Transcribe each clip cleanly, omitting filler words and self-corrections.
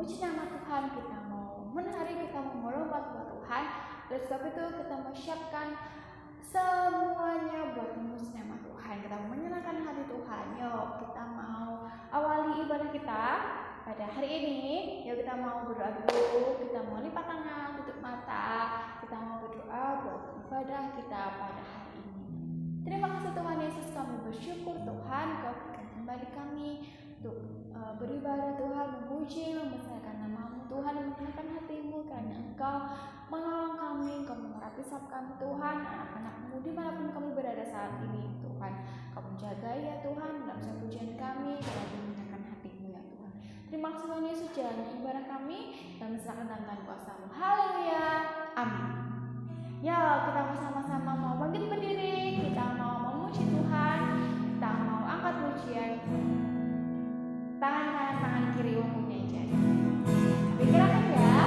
memuji nama Tuhan, kita mau menari, kita mau melompat buat Tuhan. Oleh sebab itu kita mau siapkan semuanya buat memuji nama Tuhan. Kita mau menyenangkan hati Tuhan. Yuk kita mau awali ibadah kita pada hari ini. Yuk kita mau berdoa dulu. Kita mau lipat tangan, tutup mata. Kita mau berdoa buat ibadah kita pada hari ini. Terima kasih Tuhan Yesus, kami bersyukur Tuhan Kau berikan kembali kami untuk beribadah Tuhan, memuji, membesarkan nama-Mu Tuhan, menyenangkan hati-Mu karena Engkau menolong kami, Engkau mengurapi setiap kami Tuhan, anak-anak-Mu dimanapun kami berada saat ini Tuhan. Kau menjaga ya Tuhan dalam setiap pujian kami, dalam menyenangkan hati-Mu ya Tuhan. Terima kasih Tuhan Yesus, jalani ibadah kami dan serahkan dalam tangan kuasa-Mu. Haleluya, amin. Ya, kita bersama-sama mau bangkit berdiri, kita mau memuji Tuhan, kita mau angkat pujian. Tangan kanan, tangan kiri mempunyai jari. Pikirkan ya.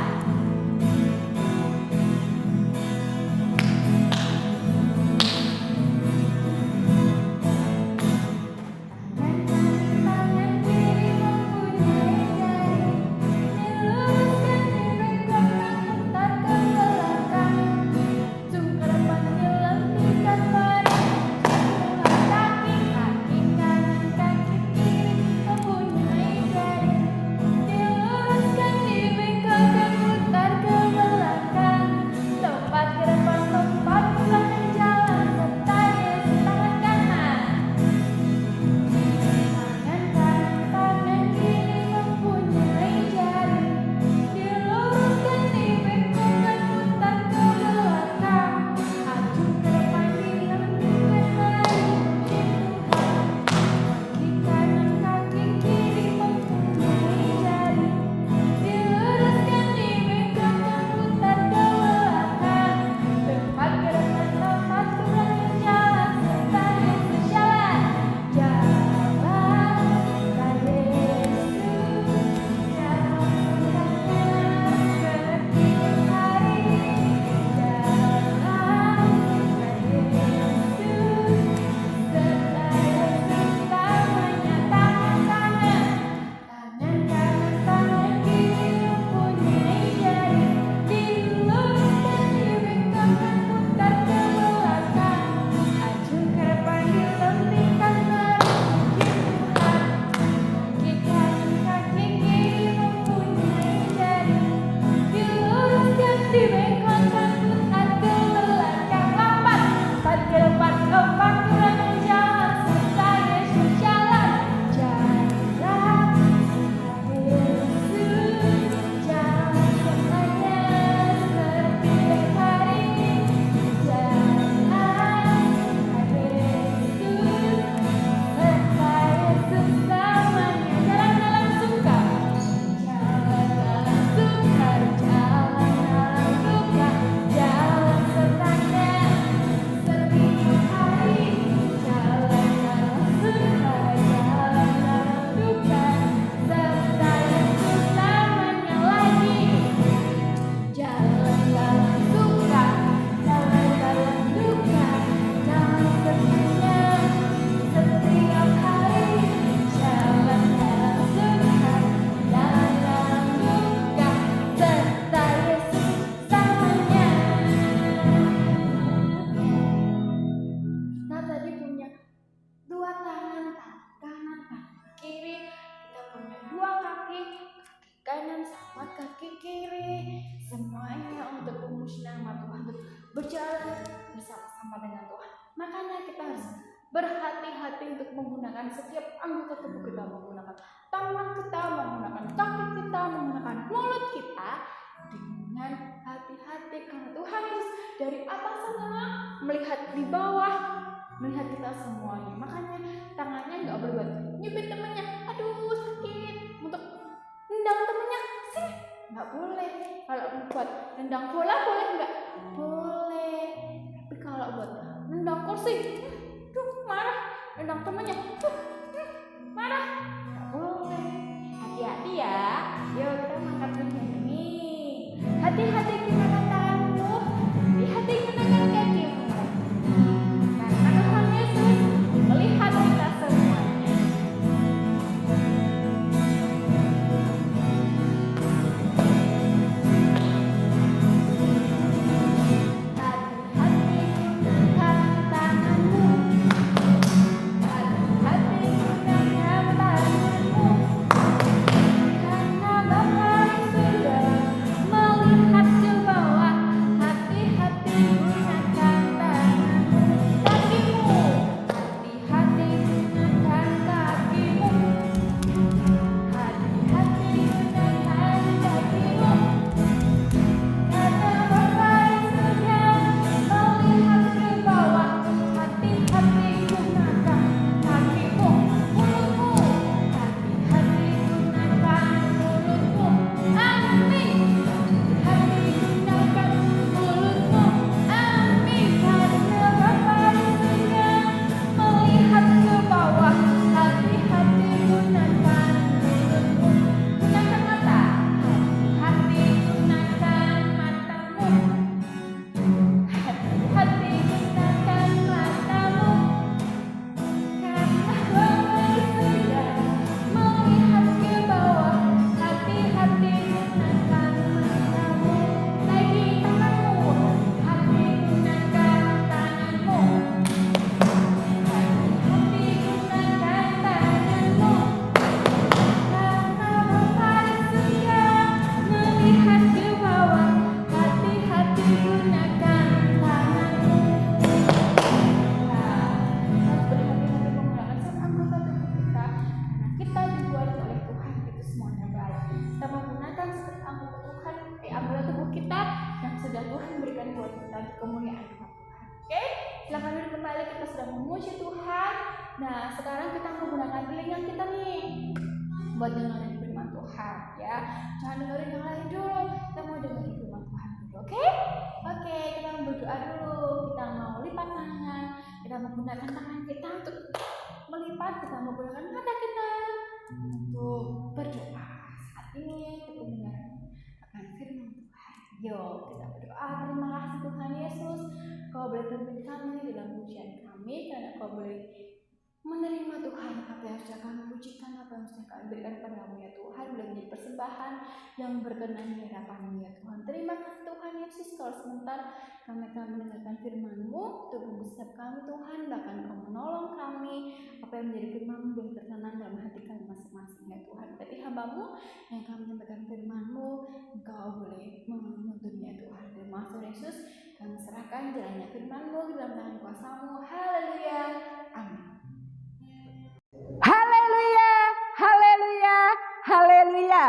Berjalan bersama-sama dengan Tuhan. Makanya kita harus berhati-hati untuk menggunakan setiap anggota tubuh kita, menggunakan tangan kita, menggunakan kaki kita, menggunakan mulut kita dengan hati-hati karena Tuhan Yesus dari atas sana melihat di bawah, melihat kita semuanya. Makanya tangannya nggak boleh buat nyubit temennya, aduh sakit, untuk nendang temennya, sini nggak boleh. Kalau buat nendang bola boleh nggak? Boleh. Tapi kalau buat nendang kursi, marah. Nendang temennya, marah. Nggak boleh. Hati-hati ya. Yuk kita angkat pujian ini. Hati-hati gunakan tanganmu, hati-hati gunakan kakimu. Karena Tuhan Yesus melihat kita semuanya. memuji Tuhan. Nah, sekarang kita menggunakan telinga kita nih buat dengerin firman Tuhan ya. Jangan dengerin yang lain dulu, kita mau dengerin firman Tuhan dulu, oke? Oke, kita mau berdoa dulu. Kita mau lipat tangan, kita menggunakan tangan kita untuk melipat, kita menggunakan mata kita untuk berdoa. Saat ini kita mendengarkan firman Tuhan. Yuk, kita berdoa. Terima kasih Tuhan Yesus, Kau boleh pimpin kami dalam pujian kami, karena Kau boleh menerima Tuhan apa yang sudah kami pujikan, apa yang sudah kami berikan padamu ya Tuhan, boleh menjadi persembahan yang berkenan di hadapan-Mu ya Tuhan. Terima kasih Tuhan Yesus, kalau sebentar kami akan mendengarkan firman-Mu, tubuh setiap kami Tuhan, bahkan Kau menolong kami, apa yang menjadi firman-Mu boleh tertanam dalam hati kami masing-masing ya Tuhan. Berarti hamba-Mu yang kami menyampaikan firman-Mu, Engkau boleh menuntunnya Tuhan. Terima kasih Yesus, kami serahkan jalannya firman-Mu di dalam tangan kuasa-Mu. Haleluya, amin. Haleluya, haleluya, haleluya.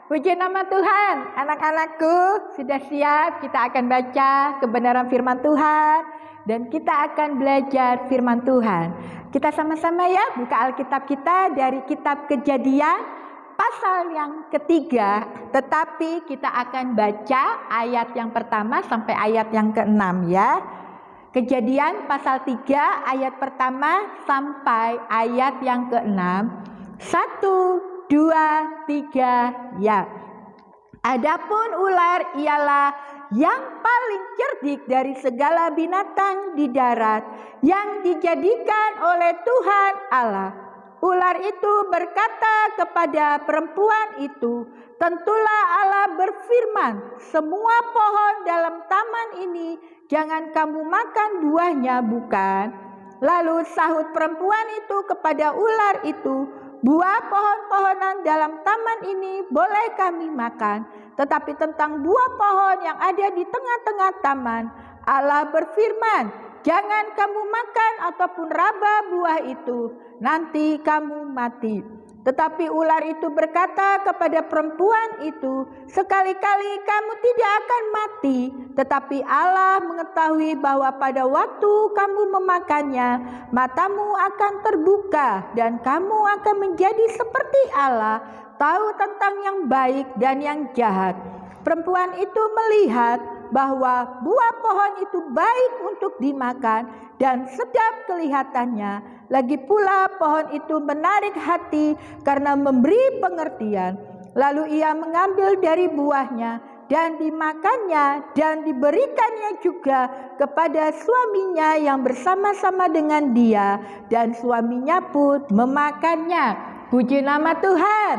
Puji nama Tuhan. Anak-anakku, sudah siap? Kita akan baca kebenaran firman Tuhan dan kita akan belajar firman Tuhan. Kita sama-sama ya buka Alkitab kita dari kitab Kejadian pasal yang ketiga, tetapi kita akan baca ayat yang pertama sampai ayat yang ke-6 ya. Kejadian pasal 3 ayat pertama sampai ayat yang ke-6. 1, 2, 3 ya. Adapun ular ialah yang paling cerdik dari segala binatang di darat yang dijadikan oleh Tuhan Allah. Ular itu berkata kepada perempuan itu, tentulah Allah berfirman, semua pohon dalam taman ini jangan kamu makan buahnya, bukan? Lalu sahut perempuan itu kepada ular itu, buah pohon-pohonan dalam taman ini boleh kami makan, tetapi tentang buah pohon yang ada di tengah-tengah taman, Allah berfirman, jangan kamu makan ataupun raba buah itu, nanti kamu mati. Tetapi ular itu berkata kepada perempuan itu, sekali-kali kamu tidak akan mati, tetapi Allah mengetahui bahwa pada waktu kamu memakannya, matamu akan terbuka dan kamu akan menjadi seperti Allah, tahu tentang yang baik dan yang jahat. Perempuan itu melihat bahwa buah pohon itu baik untuk dimakan dan sedap kelihatannya. Lagi pula pohon itu menarik hati karena memberi pengertian. Lalu ia mengambil dari buahnya dan dimakannya dan diberikannya juga kepada suaminya yang bersama-sama dengan dia, dan suaminya pun memakannya. Puji nama Tuhan.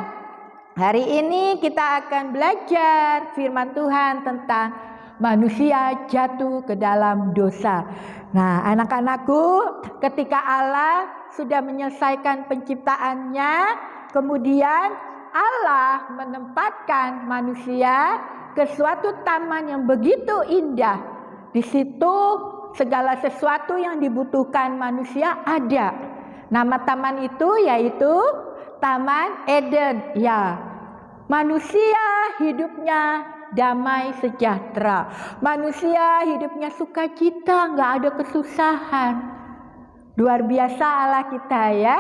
Hari ini kita akan belajar firman Tuhan tentang manusia jatuh ke dalam dosa. Nah, anak-anakku, ketika Allah sudah menyelesaikan penciptaannya, kemudian Allah menempatkan manusia ke suatu taman yang begitu indah. Di situ segala sesuatu yang dibutuhkan manusia ada. Nama taman itu yaitu Taman Eden. Ya, manusia hidupnya damai sejahtera. Manusia hidupnya sukacita, nggak ada kesusahan. Luar biasa Allah kita ya.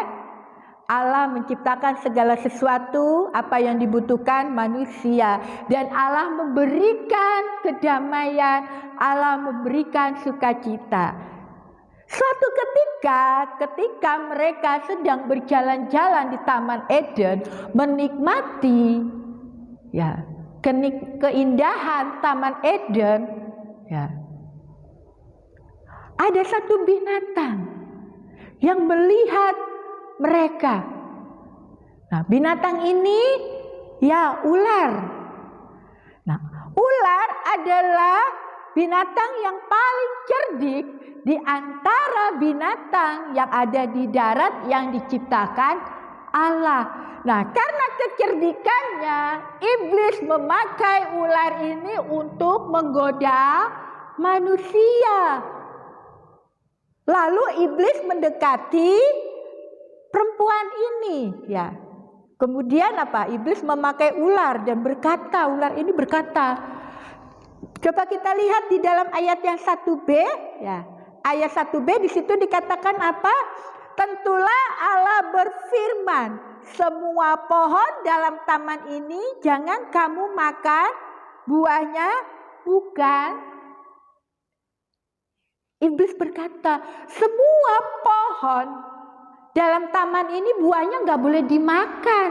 Allah menciptakan segala sesuatu apa yang dibutuhkan manusia, dan Allah memberikan kedamaian, Allah memberikan sukacita. Suatu ketika mereka sedang berjalan-jalan di Taman Eden, menikmati ya keindahan Taman Eden, ya, ada satu binatang yang melihat mereka. Nah, binatang ini ya ular. Nah, ular adalah binatang yang paling cerdik di antara binatang yang ada di darat yang diciptakan Allah. Nah, karena kecerdikannya, iblis memakai ular ini untuk menggoda manusia. Lalu iblis mendekati perempuan ini, ya. Kemudian apa? Iblis memakai ular dan berkata, ular ini berkata, coba kita lihat di dalam ayat yang 1b, ya. ayat 1b di situ dikatakan apa? Tentulah Allah berfirman, semua pohon dalam taman ini jangan kamu makan buahnya, bukan? Iblis berkata, semua pohon dalam taman ini buahnya nggak boleh dimakan.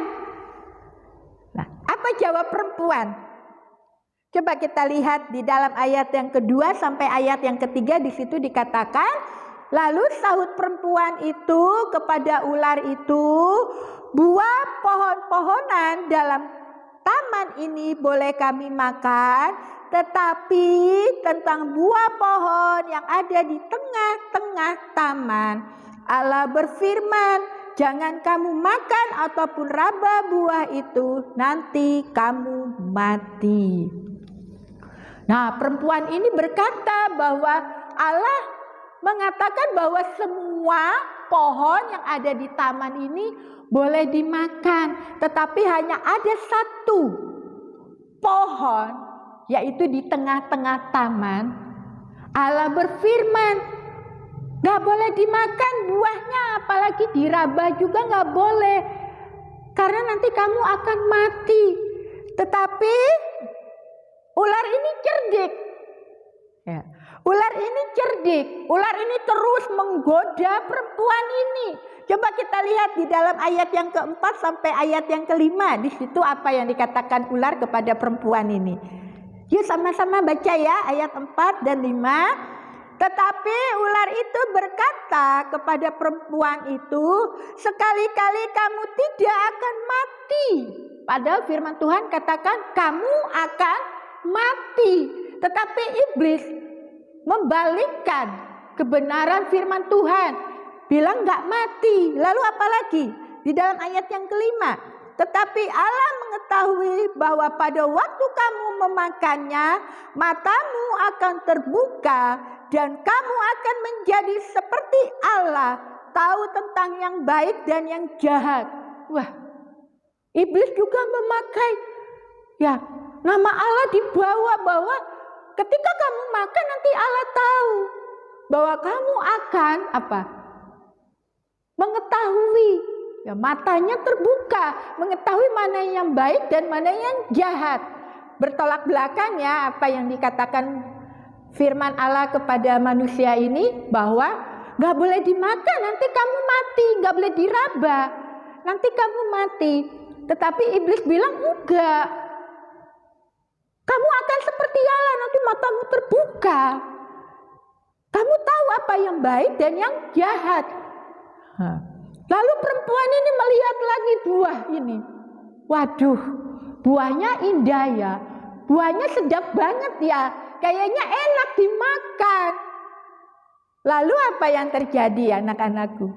Nah, apa jawab perempuan? Coba kita lihat di dalam ayat yang kedua sampai ayat yang ketiga, di situ dikatakan, lalu sahut perempuan itu kepada ular itu, buah pohon-pohonan dalam taman ini boleh kami makan, tetapi tentang buah pohon yang ada di tengah-tengah taman, Allah berfirman, jangan kamu makan ataupun raba buah itu, nanti kamu mati. Nah, perempuan ini berkata bahwa Allah mengatakan bahwa semua pohon yang ada di taman ini boleh dimakan, tetapi hanya ada satu pohon, yaitu di tengah-tengah taman. Allah berfirman, gak boleh dimakan buahnya, apalagi diraba juga gak boleh, karena nanti kamu akan mati. Tetapi ular ini cerdik. Ya. Ular ini cerdik. Ular ini terus menggoda perempuan ini. Coba kita lihat di dalam ayat yang keempat sampai ayat yang kelima. Di situ apa yang dikatakan ular kepada perempuan ini. Yuk sama-sama baca ya ayat 4 dan 5. Tetapi ular itu berkata kepada perempuan itu, sekali-kali kamu tidak akan mati. Padahal firman Tuhan katakan kamu akan mati. Tetapi iblis membalikkan kebenaran firman Tuhan, bilang gak mati. Lalu apa lagi? Di dalam ayat yang kelima, tetapi Allah mengetahui bahwa pada waktu kamu memakannya, matamu akan terbuka dan kamu akan menjadi seperti Allah, tahu tentang yang baik dan yang jahat. Wah, iblis juga memakai ya nama Allah, dibawa bahwa ketika kamu makan nanti Allah tahu bahwa kamu akan apa? Mengetahui, ya matanya terbuka, mengetahui mana yang baik dan mana yang jahat. Bertolak belakang ya apa yang dikatakan firman Allah kepada manusia ini, bahwa gak boleh dimakan, nanti kamu mati, gak boleh diraba, nanti kamu mati. Tetapi iblis bilang enggak, kamu akan seperti Allah, nanti matamu terbuka, kamu tahu apa yang baik dan yang jahat. Lalu perempuan ini melihat lagi buah ini. Waduh, buahnya indah ya, buahnya sedap banget ya, kayaknya enak dimakan. Lalu apa yang terjadi anak-anakku?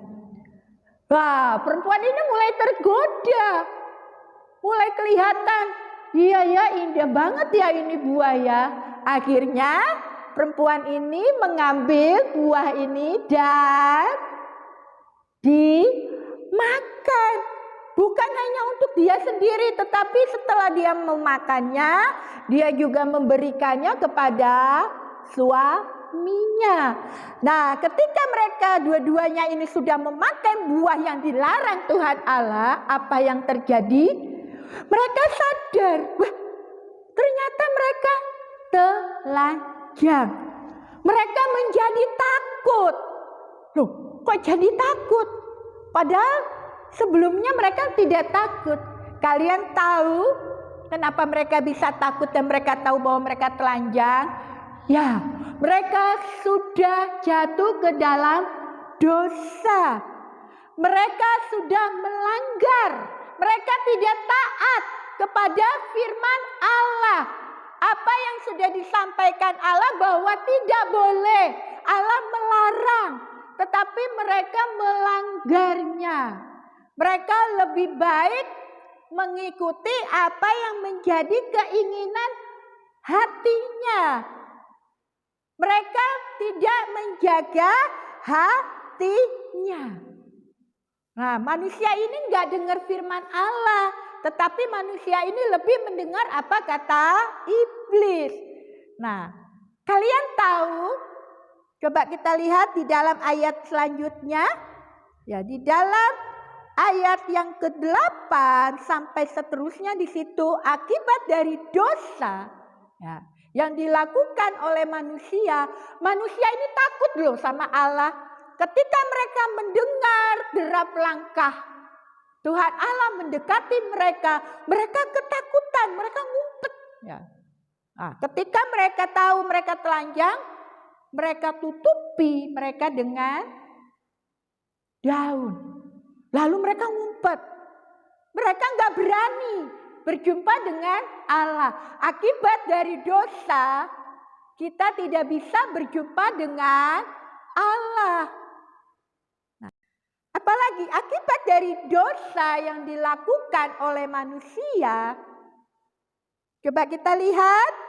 Wah, perempuan ini mulai tergoda, mulai kelihatan, iya ya indah banget ya ini buah ya. Akhirnya perempuan ini mengambil buah ini dan dimakan. Bukan hanya untuk dia sendiri, tetapi setelah dia memakannya, dia juga memberikannya kepada suaminya. Nah, ketika mereka dua-duanya ini sudah memakan buah yang dilarang Tuhan Allah, apa yang terjadi? Mereka sadar, wah, ternyata mereka telanjang. Mereka menjadi takut. Loh, kok jadi takut? Padahal sebelumnya mereka tidak takut. Kalian tahu kenapa mereka bisa takut dan mereka tahu bahwa mereka telanjang? Ya, mereka sudah jatuh ke dalam dosa. Mereka sudah melanggar. Mereka tidak taat kepada firman Allah. Apa yang sudah disampaikan Allah bahwa tidak boleh. Allah melarang. Tetapi mereka melanggarnya. Mereka lebih baik mengikuti apa yang menjadi keinginan hatinya. Mereka tidak menjaga hatinya. Nah, manusia ini nggak dengar firman Allah, tetapi manusia ini lebih mendengar apa kata iblis. Nah, kalian tahu Coba kita lihat di dalam ayat selanjutnya. Ya, di dalam ayat yang ke-8 sampai seterusnya di situ akibat dari dosa ya, yang dilakukan oleh manusia. Manusia ini takut loh sama Allah. Ketika mereka mendengar derap langkah Tuhan Allah mendekati mereka, mereka ketakutan, mereka ngumpet. Ya. Nah, ketika mereka tahu mereka telanjang, mereka tutupi mereka dengan daun. Lalu mereka ngumpet. Mereka nggak berani berjumpa dengan Allah. Akibat dari dosa, kita tidak bisa berjumpa dengan Allah. Nah, apalagi akibat dari dosa yang dilakukan oleh manusia. Coba kita lihat.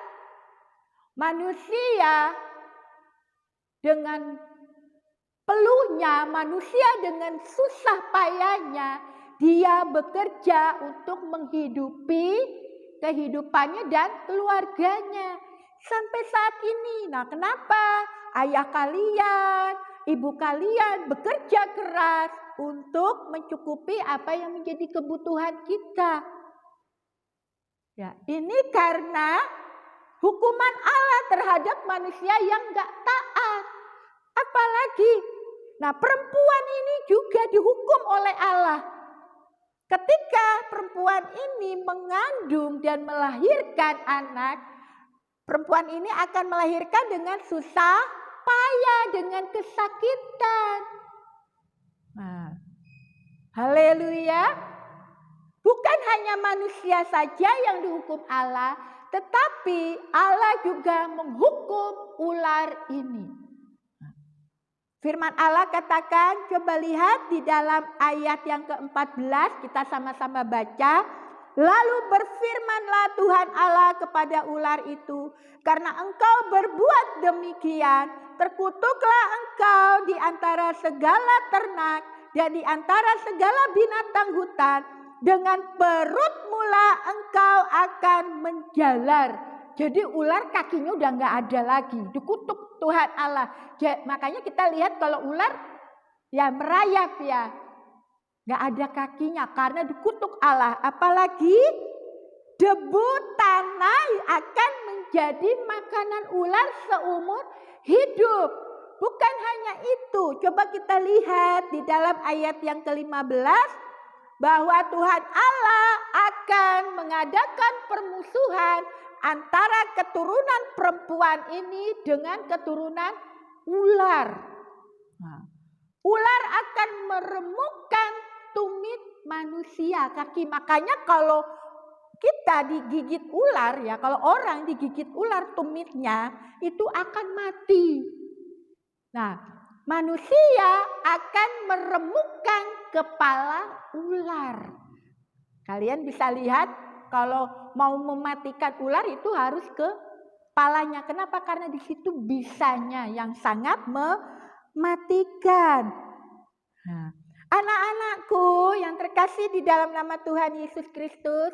Manusia dengan peluhnya, manusia dengan susah payahnya, dia bekerja untuk menghidupi kehidupannya dan keluarganya. Sampai saat ini, nah kenapa ayah kalian, ibu kalian bekerja keras untuk mencukupi apa yang menjadi kebutuhan kita? Ya, ini karena hukuman Allah terhadap manusia yang gak taat. Apalagi, nah perempuan ini juga dihukum oleh Allah. Ketika perempuan ini mengandung dan melahirkan anak, perempuan ini akan melahirkan dengan susah payah, dengan kesakitan. Nah, haleluya. Bukan hanya manusia saja yang dihukum Allah, tetapi Allah juga menghukum ular ini. Firman Allah katakan, coba lihat di dalam ayat yang ke-14, kita sama-sama baca. Lalu berfirmanlah Tuhan Allah kepada ular itu, karena engkau berbuat demikian, terkutuklah engkau di antara segala ternak dan di antara segala binatang hutan. Dengan perut mula engkau akan menjalar. Jadi ular kakinya udah nggak ada lagi, dikutuk Tuhan Allah. Makanya kita lihat kalau ular ya merayap ya, nggak ada kakinya karena dikutuk Allah. Apalagi debu tanah akan menjadi makanan ular seumur hidup. Bukan hanya itu, coba kita lihat di dalam ayat yang ke-15. Bahwa Tuhan Allah akan mengadakan permusuhan antara keturunan perempuan ini dengan keturunan ular. Nah, ular akan meremukkan tumit manusia, kaki. Makanya kalau kita digigit ular ya, kalau orang digigit ular tumitnya itu akan mati. Nah, manusia akan meremukkan kepala ular. Kalian bisa lihat kalau mau mematikan ular itu harus ke kepalanya. Kenapa? Karena di situ bisanya yang sangat mematikan. Nah, anak-anakku yang terkasih di dalam nama Tuhan Yesus Kristus,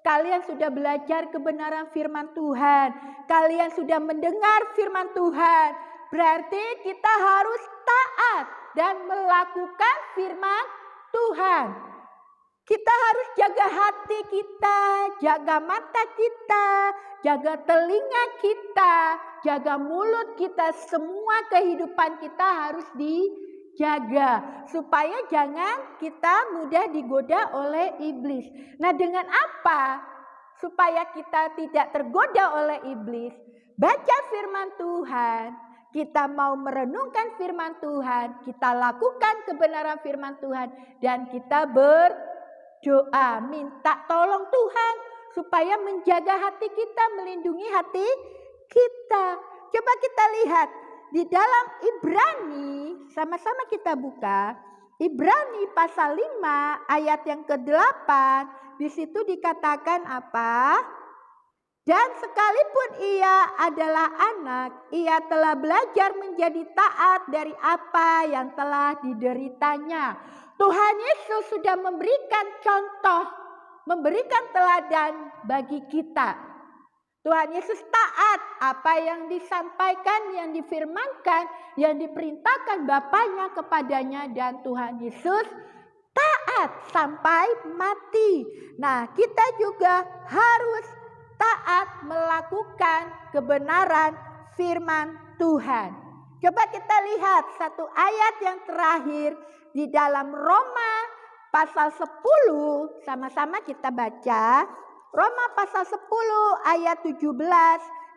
kalian sudah belajar kebenaran firman Tuhan. Kalian sudah mendengar firman Tuhan. Berarti kita harus taat dan melakukan firman Tuhan. Kita harus jaga hati kita, jaga mata kita, jaga telinga kita, jaga mulut kita. Semua kehidupan kita harus dijaga supaya jangan kita mudah digoda oleh iblis. Nah, dengan apa supaya kita tidak tergoda oleh iblis? Baca firman Tuhan. Kita mau merenungkan firman Tuhan, kita lakukan kebenaran firman Tuhan, dan kita berdoa, minta tolong Tuhan supaya menjaga hati kita, melindungi hati kita. Coba kita lihat di dalam Ibrani, sama-sama kita buka, Ibrani pasal 5 ayat yang ke-8, di situ dikatakan apa? Dan sekalipun ia adalah anak, ia telah belajar menjadi taat dari apa yang telah dideritanya. Tuhan Yesus sudah memberikan contoh, memberikan teladan bagi kita. Tuhan Yesus taat apa yang disampaikan, yang difirmankan, yang diperintahkan Bapaknya kepadanya, dan Tuhan Yesus taat sampai mati. Nah, kita juga harus taat melakukan kebenaran firman Tuhan. Coba kita lihat satu ayat yang terakhir di dalam Roma pasal 10, sama-sama kita baca. Roma pasal 10 ayat 17,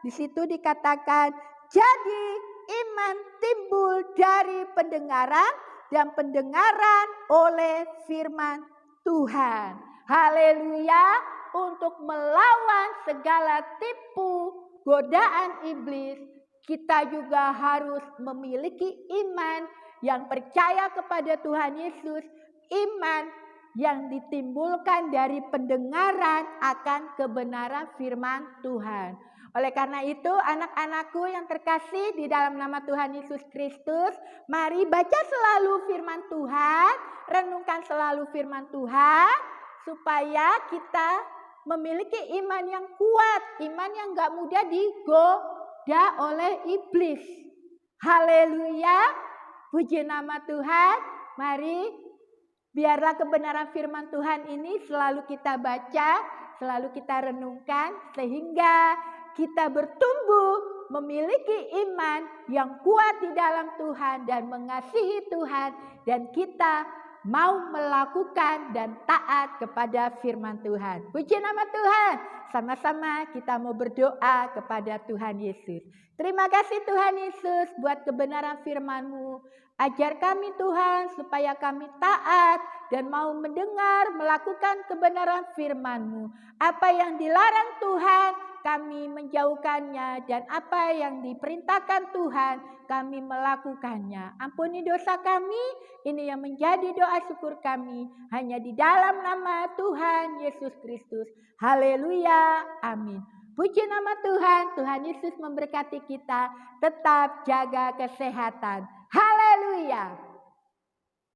di situ dikatakan, jadi iman timbul dari pendengaran dan pendengaran oleh firman Tuhan. Haleluya, untuk melawan segala tipu godaan iblis, kita juga harus memiliki iman yang percaya kepada Tuhan Yesus, iman yang ditimbulkan dari pendengaran akan kebenaran firman Tuhan. Oleh karena itu, anak-anakku yang terkasih di dalam nama Tuhan Yesus Kristus, mari baca selalu firman Tuhan, renungkan selalu firman Tuhan, supaya kita memiliki iman yang kuat, iman yang gak mudah digoda oleh iblis. Haleluya, puji nama Tuhan. Mari biarlah kebenaran firman Tuhan ini selalu kita baca, selalu kita renungkan, sehingga kita bertumbuh memiliki iman yang kuat di dalam Tuhan dan mengasihi Tuhan, dan kita mau melakukan dan taat kepada firman Tuhan. Puji nama Tuhan. Sama-sama kita mau berdoa kepada Tuhan Yesus. Terima kasih Tuhan Yesus buat kebenaran firman-Mu. Ajar kami Tuhan supaya kami taat dan mau mendengar, melakukan kebenaran firman-Mu. Apa yang dilarang Tuhan, kami menjauhkannya, dan apa yang diperintahkan Tuhan, kami melakukannya. Ampuni dosa kami, ini yang menjadi doa syukur kami, hanya di dalam nama Tuhan Yesus Kristus. Haleluya, amin. Puji nama Tuhan, Tuhan Yesus memberkati kita, tetap jaga kesehatan. Haleluya.